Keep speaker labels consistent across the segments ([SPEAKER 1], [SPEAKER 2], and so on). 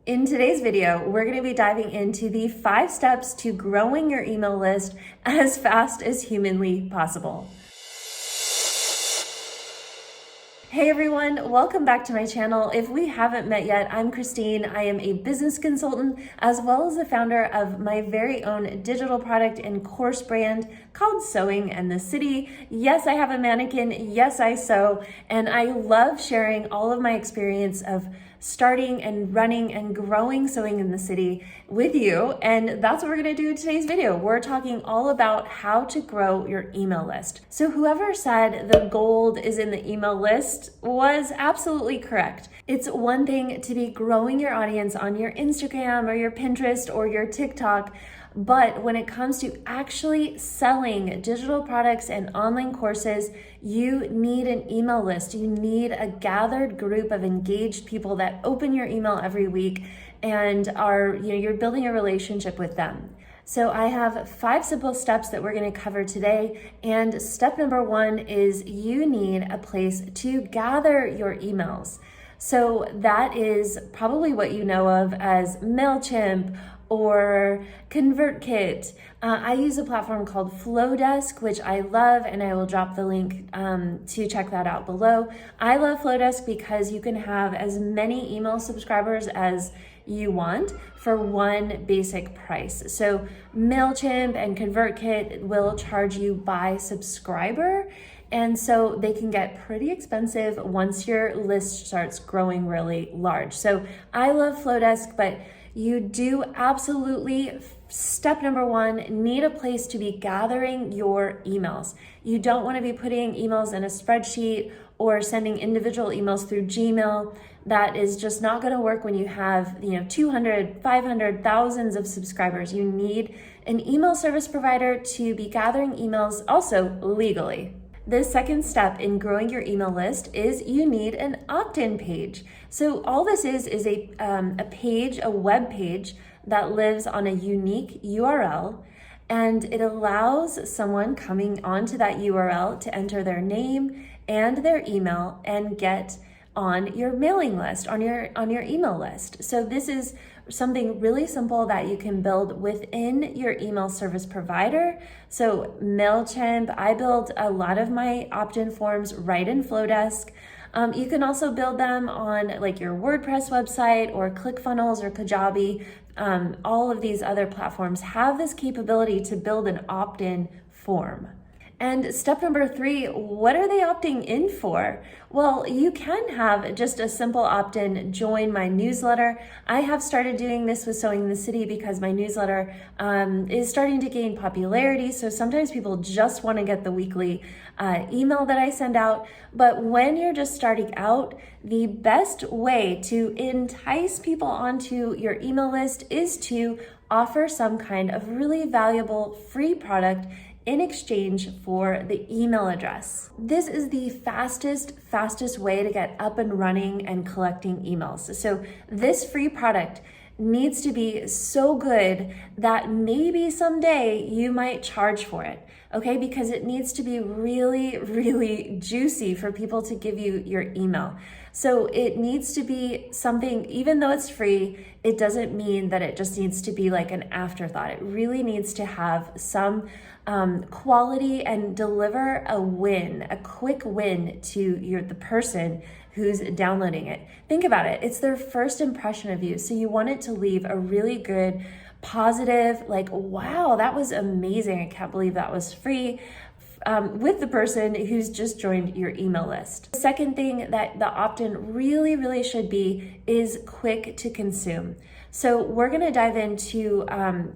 [SPEAKER 1] In today's video, we're going to be diving into the 5 steps to growing your email list as fast as humanly possible. Hey everyone, welcome back to my channel. If we haven't met yet, I'm Christine. I am a business consultant as well as the founder of my very own digital product and course brand called Sewing and the City. Yes, I have a mannequin. Yes, I sew. And I love sharing all of my experience of starting and running and growing Sewing in the City with you. And that's what we're gonna do in today's video. We're talking all about how to grow your email list. So whoever said the gold is in the email list was absolutely correct. It's one thing to be growing your audience on your Instagram or your Pinterest or your TikTok, but when it comes to actually selling digital products and online courses, you need an email list. You need a gathered group of engaged people that open your email every week and are, you're building a relationship with them. So I have 5 simple steps that we're going to cover today. And step number 1 is you need a place to gather your emails. So that is probably what you know of as MailChimp or ConvertKit. I use a platform called Flowdesk, which I love, and I will drop the link to check that out below. I love Flowdesk because you can have as many email subscribers as you want for one basic price. So MailChimp and ConvertKit will charge you by subscriber, and so they can get pretty expensive once your list starts growing really large. So I love Flowdesk, but you do absolutely, step number 1, need a place to be gathering your emails. You don't want to be putting emails in a spreadsheet or sending individual emails through Gmail. That is just not going to work when you have 200, 500, thousands of subscribers. You need an email service provider to be gathering emails also legally. The second step in growing your email list is you need an opt-in page. So all this is a page, a web page that lives on a unique URL, and it allows someone coming onto that URL to enter their name and their email and get on your mailing list, on your email list. So this is something really simple that you can build within your email service provider. So MailChimp, I build a lot of my opt-in forms right in Flowdesk. You can also build them on like your WordPress website or ClickFunnels or Kajabi. All of these other platforms have this capability to build an opt-in form. And step number 3, what are they opting in for? Well, you can have just a simple opt-in, join my newsletter. I have started doing this with Sewing in the City because my newsletter is starting to gain popularity. So sometimes people just want to get the weekly email that I send out. But when you're just starting out, the best way to entice people onto your email list is to offer some kind of really valuable free product in exchange for the email address. This is the fastest way to get up and running and collecting emails. So this free product needs to be so good that maybe someday you might charge for it, okay? Because it needs to be really, really juicy for people to give you your email. So it needs to be something, even though it's free, it doesn't mean that it just needs to be like an afterthought. It really needs to have some quality and deliver a win, a quick win to the person who's downloading it. Think about it. It's their first impression of you. So you want it to leave a really good, positive, like, wow, that was amazing. I can't believe that was free. With the person who's just joined your email list. The second thing that the opt-in really should be is quick to consume. So we're going to dive into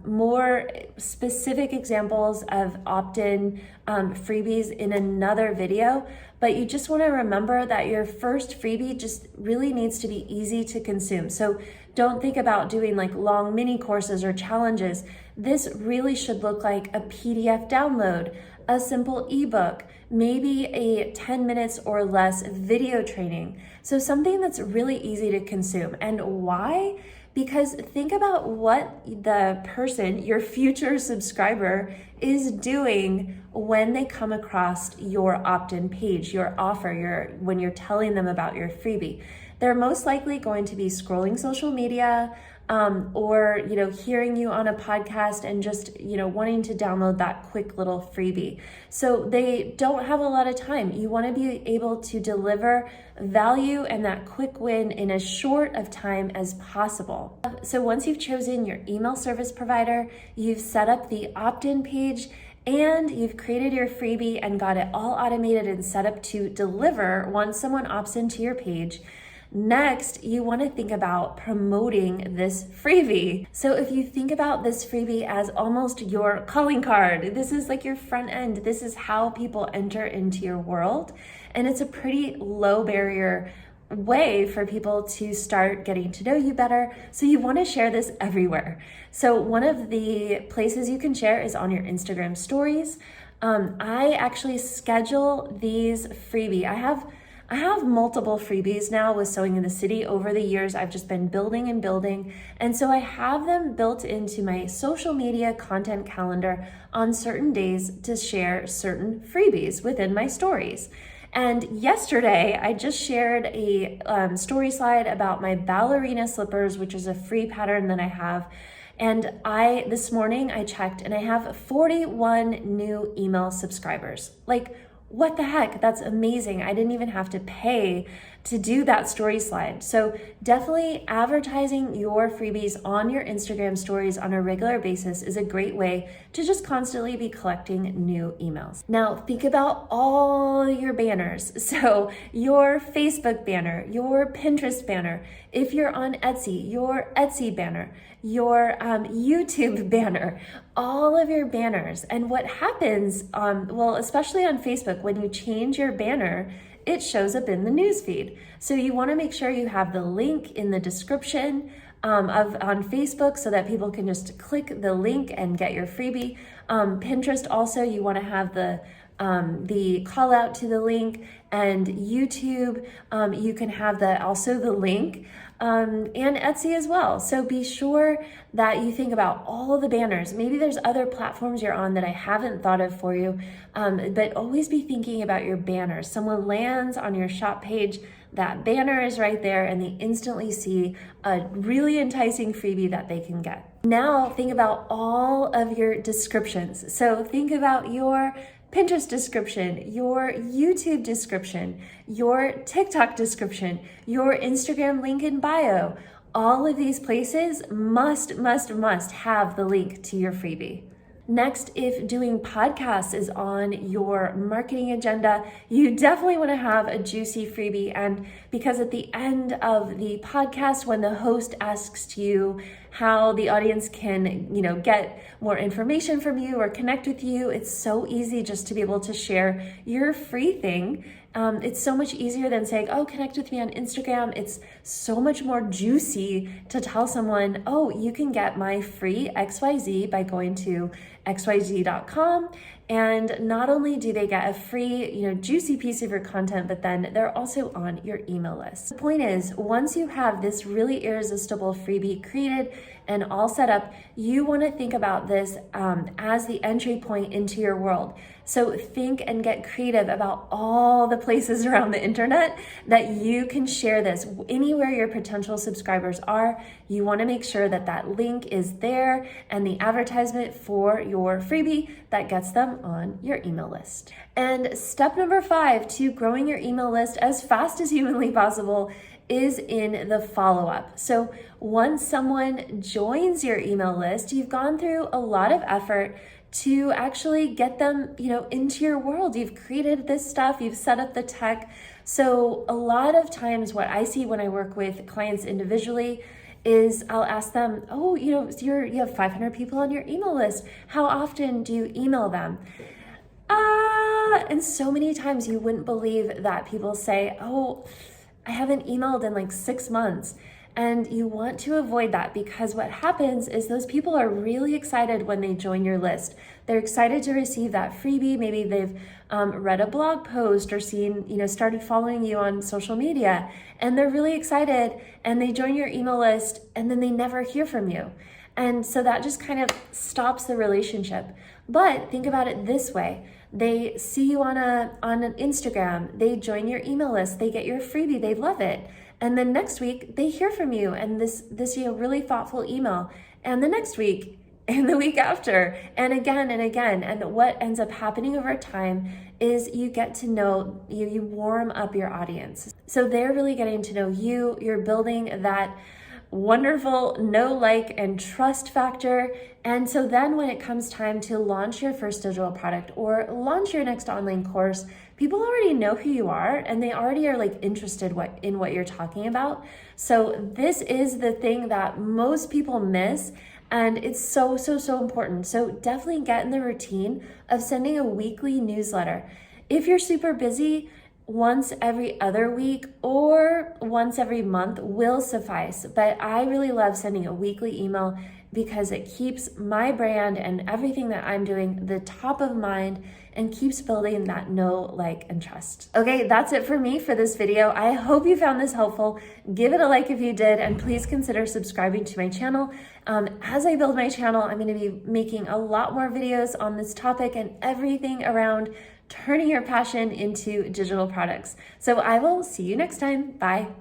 [SPEAKER 1] more specific examples of opt-in freebies in another video, but you just want to remember that your first freebie just really needs to be easy to consume. So don't think about doing like long mini courses or challenges. This really should look like a PDF download, a simple ebook, maybe a 10 minutes or less video training. So something that's really easy to consume. And why? Because think about what the person, your future subscriber, is doing when they come across your opt-in page, your offer, when you're telling them about your freebie. they're most likely going to be scrolling social media, or, hearing you on a podcast and just, wanting to download that quick little freebie. So they don't have a lot of time. You want to be able to deliver value and that quick win in as short of time as possible. So once you've chosen your email service provider, you've set up the opt-in page, and you've created your freebie and got it all automated and set up to deliver once someone opts into your page. Next, you want to think about promoting this freebie. So if you think about this freebie as almost your calling card, this is like your front end. This is how people enter into your world. And it's a pretty low barrier way for people to start getting to know you better. So you want to share this everywhere. So one of the places you can share is on your Instagram stories. I actually schedule these freebie. I have multiple freebies now with Sewing in the City. Over the years, I've just been building and building. And so I have them built into my social media content calendar on certain days to share certain freebies within my stories. And yesterday, I just shared a story slide about my ballerina slippers, which is a free pattern that I have. And this morning I checked and I have 41 new email subscribers. Like, what the heck? That's amazing. I didn't even have to pay to do that story slide. So definitely advertising your freebies on your Instagram stories on a regular basis is a great way to just constantly be collecting new emails. Now think about all your banners. So your Facebook banner, your Pinterest banner, if you're on Etsy, your Etsy banner, your YouTube banner, all of your banners. And what happens, especially on Facebook, when you change your banner, it shows up in the newsfeed. So you want to make sure you have the link in the description on Facebook so that people can just click the link and get your freebie. Pinterest also, you want to have the call out to the link, and YouTube, you can have also the link, and Etsy as well. So be sure that you think about all the banners. Maybe there's other platforms you're on that I haven't thought of for you, but always be thinking about your banners. Someone lands on your shop page, that banner is right there, and they instantly see a really enticing freebie that they can get. Now think about all of your descriptions. So think about your Pinterest description, your YouTube description, your TikTok description, your Instagram link in bio. All of these places must have the link to your freebie. Next, if doing podcasts is on your marketing agenda, you definitely want to have a juicy freebie. And because at the end of the podcast, when the host asks you how the audience can, get more information from you or connect with you, it's so easy just to be able to share your free thing. It's so much easier than saying, oh, connect with me on Instagram. It's so much more juicy to tell someone, oh, you can get my free XYZ by going to xyz.com. And not only do they get a free, juicy piece of your content, but then they're also on your email list. The point is, once you have this really irresistible freebie created and all set up, you want to think about this as the entry point into your world. So think and get creative about all the places around the internet that you can share this. Anywhere your potential subscribers are, you want to make sure that that link is there and the advertisement for your freebie that gets them on your email list. And step number 5 to growing your email list as fast as humanly possible is in the follow-up. So once someone joins your email list, you've gone through a lot of effort to actually get them, into your world. You've created this stuff, you've set up the tech. So a lot of times what I see when I work with clients individually is I'll ask them, oh, you have 500 people on your email list. How often do you email them? And so many times you wouldn't believe that people say, oh, I haven't emailed in like 6 months. And you want to avoid that, because what happens is those people are really excited when they join your list. They're excited to receive that freebie. Maybe they've read a blog post or started following you on social media, and they're really excited and they join your email list and then they never hear from you. And so that just kind of stops the relationship. But think about it this way. They see you on an Instagram, they join your email list, they get your freebie, they love it. And then next week they hear from you and this really thoughtful email. And the next week and the week after, and again and again. And what ends up happening over time is you get to know, you warm up your audience. So they're really getting to know you. You're building that wonderful know, like, and trust factor. And so then when it comes time to launch your first digital product or launch your next online course, people already know who you are and they already are like interested in what you're talking about. So this is the thing that most people miss. And it's so important. So definitely get in the routine of sending a weekly newsletter. If you're super busy, once every other week or once every month will suffice. But I really love sending a weekly email because it keeps my brand and everything that I'm doing the top of mind and keeps building that know, like, and trust. Okay, that's it for me for this video. I hope you found this helpful. Give it a like if you did, and please consider subscribing to my channel. As I build my channel, I'm gonna be making a lot more videos on this topic and everything around turning your passion into digital products. So I will see you next time. Bye.